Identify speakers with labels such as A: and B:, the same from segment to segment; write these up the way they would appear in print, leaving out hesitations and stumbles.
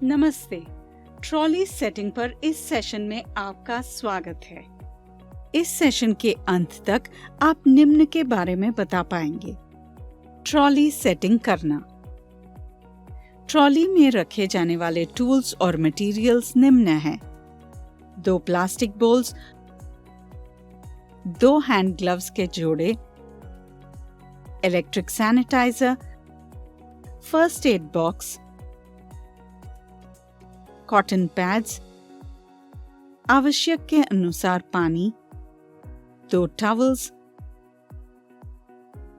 A: नमस्ते। Trolley setting पर इस सेशन में आपका स्वागत है। इस सेशन के अंत तक आप निम्न के बारे में बता पाएंगे। ट्रॉली सेटिंग करना। ट्रॉली में रखे जाने वाले टूल्स और मटेरियल्स निम्न हैं: 2 प्लास्टिक बोल्स, 2 हैंड ग्लव्स के जोड़े, electric sanitizer, first aid box, cotton pads, आवश्यक के अनुसार पानी, 2 टॉवल्स,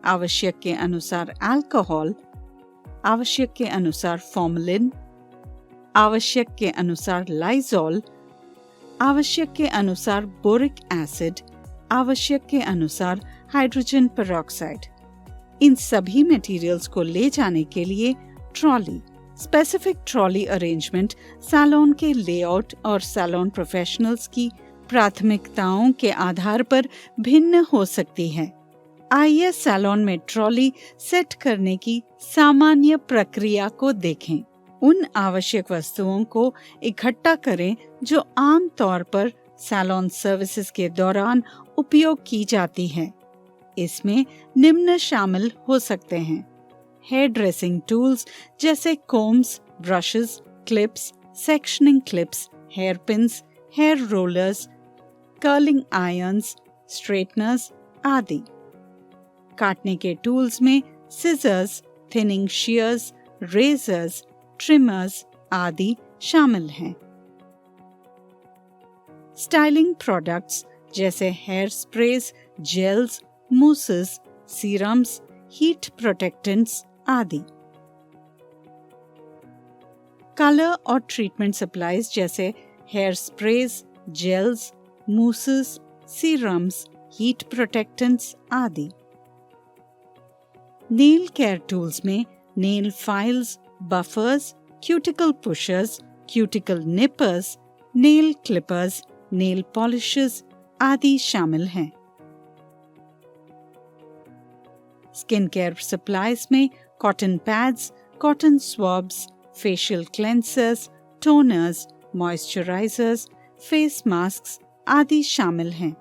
A: आवश्यक के अनुसार अल्कोहल, आवश्यक के अनुसार फॉर्मलिन, आवश्यक के अनुसार लाइजॉल, आवश्यक के अनुसार बोरिक एसिड, आवश्यक के अनुसार हाइड्रोजन पेरोक्साइड। इन सभी मटेरियल्स को ले जाने के लिए trolley. Specific trolley arrangement salon के लेआउट और सैलून प्रोफेशनल्स की प्राथमिकताओं के आधार पर भिन्न हो सकती है। आइए सैलून में ट्रॉली सेट करने की सामान्य प्रक्रिया को देखें। उन आवश्यक वस्तुओं को इकट्ठा करें जो आम तौर पर सैलून सर्विसेज के दौरान उपयोग की जाती है। इसमें निम्न शामिल हो सकते हैं: हेयर ड्रेसिंग टूल्स जैसे combs, brushes, clips, sectioning clips, hair pins, hair rollers, curling irons, straighteners आदि। काटने के टूल्स में scissors, thinning shears, razors, trimmers आदि शामिल हैं। स्टाइलिंग प्रोडक्ट्स जैसे hair sprays, gels, mousses, serums, heat protectants आदि। कलर और ट्रीटमेंट सप्लाईज जैसे hair sprays, gels, mousses, serums, heat protectants आदि। नेल केयर टूल्स में nail files, buffers, cuticle pushers, cuticle nippers, nail Clippers, nail polishes आदि शामिल हैं। Skin care supplies में cotton pads, cotton swabs, facial cleansers, toners, moisturisers, face masks आदि शामिल हैं।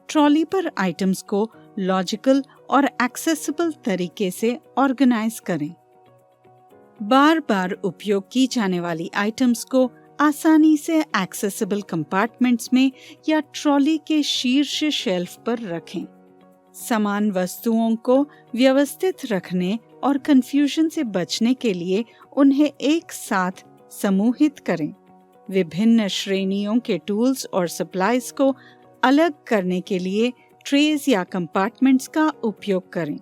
A: Trolley पर आइटम्स को लॉजिकल और एक्सेसिबल तरीके से ऑर्गेनाइज करें। बार बार उपयोग की जाने वाली आइटम्स को आसानी से एक्सेसिबल कंपार्टमेंट्स में या ट्रॉली के शीर्ष शेल्फ पर रखें। समान वस्तुओं को व्यवस्थित रखने और कंफ्यूजन से बचने के लिए उन्हें एक साथ समूहित करें। विभिन्न श्रेणियों के टूल्स और सप्लाईज को अलग करने के लिए ट्रेज या कंपार्टमेंट्स का उपयोग करें।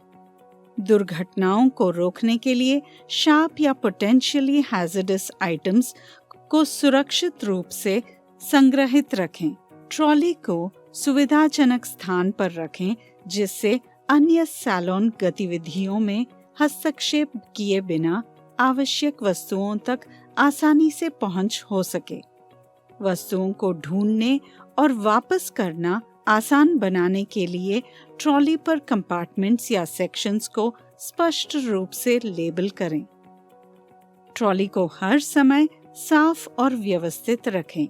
A: दुर्घटनाओं को रोकने के लिए शार्प या पोटेंशियली हैजर्डस आइटम्स को सुरक्षित रूप से संग्रहित रखें। ट्रॉली को सुविधाजनक स्थान पर रखें जिससे अन्य सैलून गतिविधियों में हस्तक्षेप किए बिना आवश्यक वस्तुओं तक आसानी से पहुंच हो सके। वस्तुओं को ढूंढने और वापस करना आसान बनाने के लिए ट्रॉली पर कंपार्टमेंट्स या सेक्शंस को स्पष्ट रूप से लेबल करें। ट्रॉली को हर समय साफ और व्यवस्थित रखें।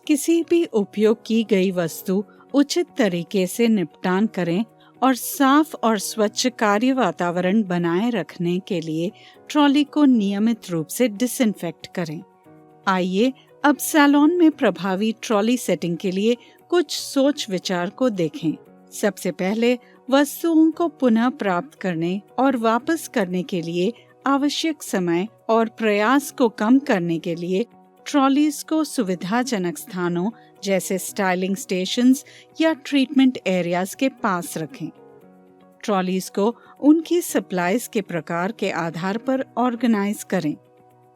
A: किसी भी उपयोग की गई वस्तु उचित तरीके से निपटान करें और साफ और स्वच्छ कार्य वातावरण बनाए रखने के लिए ट्रॉली को नियमित रूप से डिसइंफेक्ट करें। आइए अब सैलून में प्रभावी ट्रॉली सेटिंग के लिए कुछ सोच विचार को देखें। सबसे पहले वस्तुओं को पुनः प्राप्त करने और वापस करने के लिए आवश्यक समय और प्रयास को कम करने के लिए ट्रॉलीज को सुविधाजनक स्थानों जैसे स्टाइलिंग स्टेशंस या ट्रीटमेंट एरियाज के पास रखें। ट्रॉलीज को उनकी सप्लाईज के प्रकार के आधार पर ऑर्गेनाइज करें।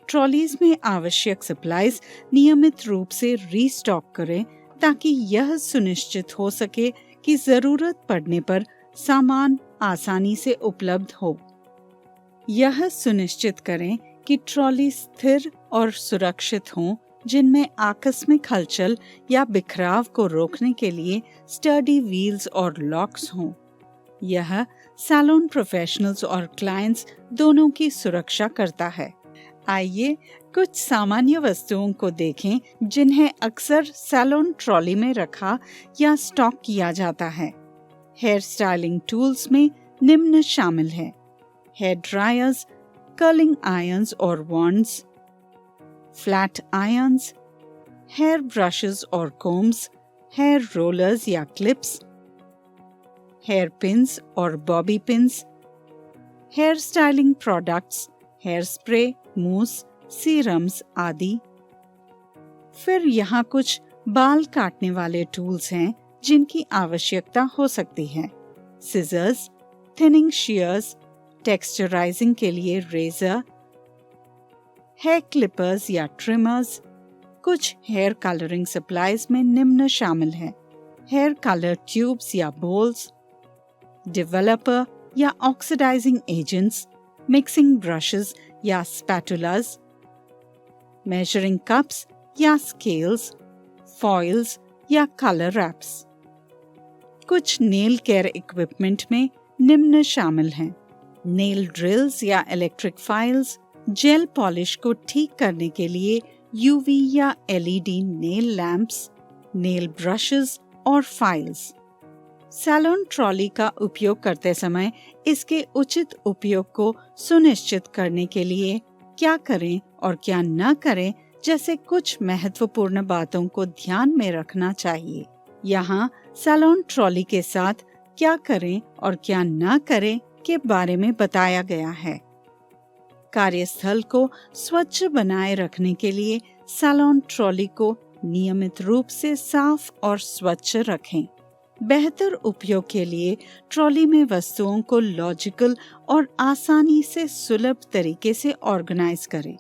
A: ट्रॉलीज में आवश्यक सप्लाईज नियमित रूप से रीस्टॉक करें ताकि यह सुनिश्चित हो सके कि जरूरत पड़ने पर सामान आसानी से उपलब्ध हो। यह सुनिश्चित करें कि ट्रॉली स्थिर और सुरक्षित हों, जिनमें आकस्मिक हलचल या बिखराव को रोकने के लिए स्टडी व्हील्स और लॉक्स हों। यह सैलून प्रोफेशनल्स और क्लाइंट्स दोनों की सुरक्षा करता है। आइए कुछ सामान्य वस्तुओं को देखें जिन्हें अक्सर सैलून ट्रॉली में रखा या स्टॉक किया जाता है। हेयर स्टाइलिंग टूल्स में निम्न शामिल है: हेयर ड्रायर्स, कर्लिंग आयरन्स और wands, flat irons, hair brushes और कोम्स, हेयर रोलर्स या क्लिप्स, हेयर पिन्स और bobby pins, hair styling products, hair spray, mousse, serums आदि। फिर यहाँ कुछ बाल काटने वाले टूल्स हैं जिनकी आवश्यकता हो सकती है: सिजर्स, थिनिंग shears, टेक्सचराइजिंग के लिए रेजर, हेयर क्लिपर्स या ट्रिमर्स। कुछ हेयर कलरिंग सप्लाईज में निम्न शामिल है: हेयर कलर ट्यूब्स या बोल्स, डेवलपर या ऑक्सीडाइजिंग एजेंट्स, मिक्सिंग ब्रशेस या स्पैटुलास, मेजरिंग कप्स या स्केल्स, फॉइल्स या कलर रैप्स। कुछ नेल केयर इक्विपमेंट में निम्न शामिल हैं: नेल ड्रिल्स या इलेक्ट्रिक फाइल्स, जेल पॉलिश को ठीक करने के लिए यूवी या LED nail lamps, nail brushes और फाइल्स। सैलून ट्रॉली का उपयोग करते समय इसके उचित उपयोग को सुनिश्चित करने के लिए क्या करें और क्या न करें जैसे कुछ महत्वपूर्ण बातों को ध्यान में रखना चाहिए। यहाँ सैलून ट्रॉली के साथ क्या करें और क्या न करें के बारे में बताया गया है। कार्यस्थल को स्वच्छ बनाए रखने के लिए सैलून ट्रॉली को नियमित रूप से साफ और स्वच्छ रखें। बेहतर उपयोग के लिए ट्रॉली में वस्तुओं को लॉजिकल और आसानी से सुलभ तरीके से ऑर्गेनाइज करें।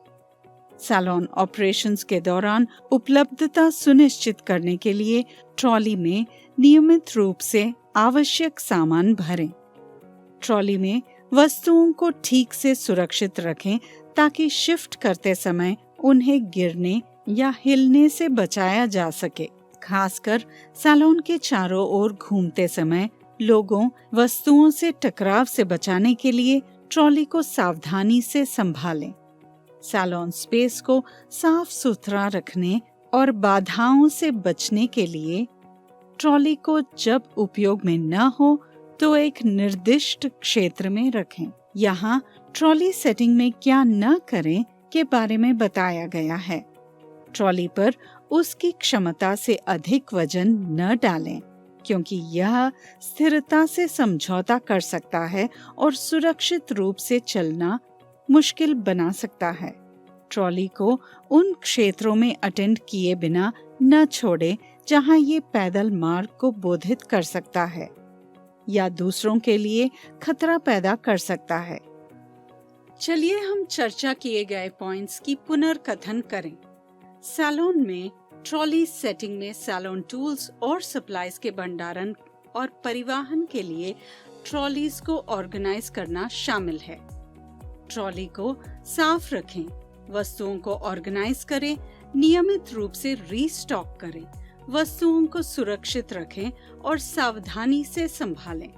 A: सैलून ऑपरेशंस के दौरान उपलब्धता सुनिश्चित करने के लिए ट्रॉली में नियमित रूप से आवश्यक सामान भरें। ट्रॉली में वस्तुओं को ठीक से सुरक्षित रखें ताकि शिफ्ट करते समय उन्हें गिरने या हिलने से बचाया जा सके। खासकर सैलून के चारों ओर घूमते समय लोगों वस्तुओं से टकराव से बचाने के लिए ट्रॉली को सावधानी से संभालें। सैलून स्पेस को साफ सुथरा रखने और बाधाओं से बचने के लिए ट्रॉली को जब उपयोग में न हो तो एक निर्दिष्ट क्षेत्र में रखें। यहाँ ट्रॉली सेटिंग में क्या न करें के बारे में बताया गया है। ट्रॉली पर उसकी क्षमता से अधिक वजन न डालें क्योंकि यह स्थिरता से समझौता कर सकता है और सुरक्षित रूप से चलना मुश्किल बना सकता है। ट्रॉली को उन क्षेत्रों में अटेंड किए बिना न छोड़ें जहां ये पैदल मार्ग को बाधित कर सकता है या दूसरों के लिए खतरा पैदा कर सकता है। चलिए हम चर्चा किए गए पॉइंट्स की पुनर्कथन करें। सैलून में ट्रॉली सेटिंग में सैलून टूल्स और सप्लाईज के भंडारण और परिवहन के लिए ट्रॉलीज को ऑर्गेनाइज करना शामिल है। ट्रॉली को साफ रखें, वस्तुओं को ऑर्गेनाइज करें, नियमित रूप से रीस्टॉक करें, वस्तुओं को सुरक्षित रखें और सावधानी से संभालें।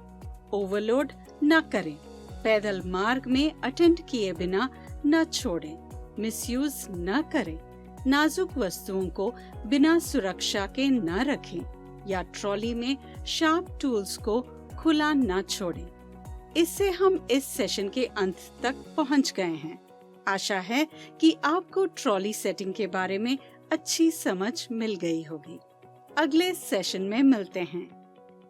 A: ओवरलोड न करें, पैदल मार्ग में अटेंड किए बिना न छोड़ें, मिसयूज न करें, नाजुक वस्तुओं को बिना सुरक्षा के न रखें या ट्रॉली में शार्प टूल्स को खुला न छोड़ें। इससे हम इस सेशन के अंत तक पहुंच गए हैं। आशा है कि आपको ट्रॉली सेटिंग के बारे में अच्छी समझ मिल गई होगी। अगले सेशन में मिलते हैं।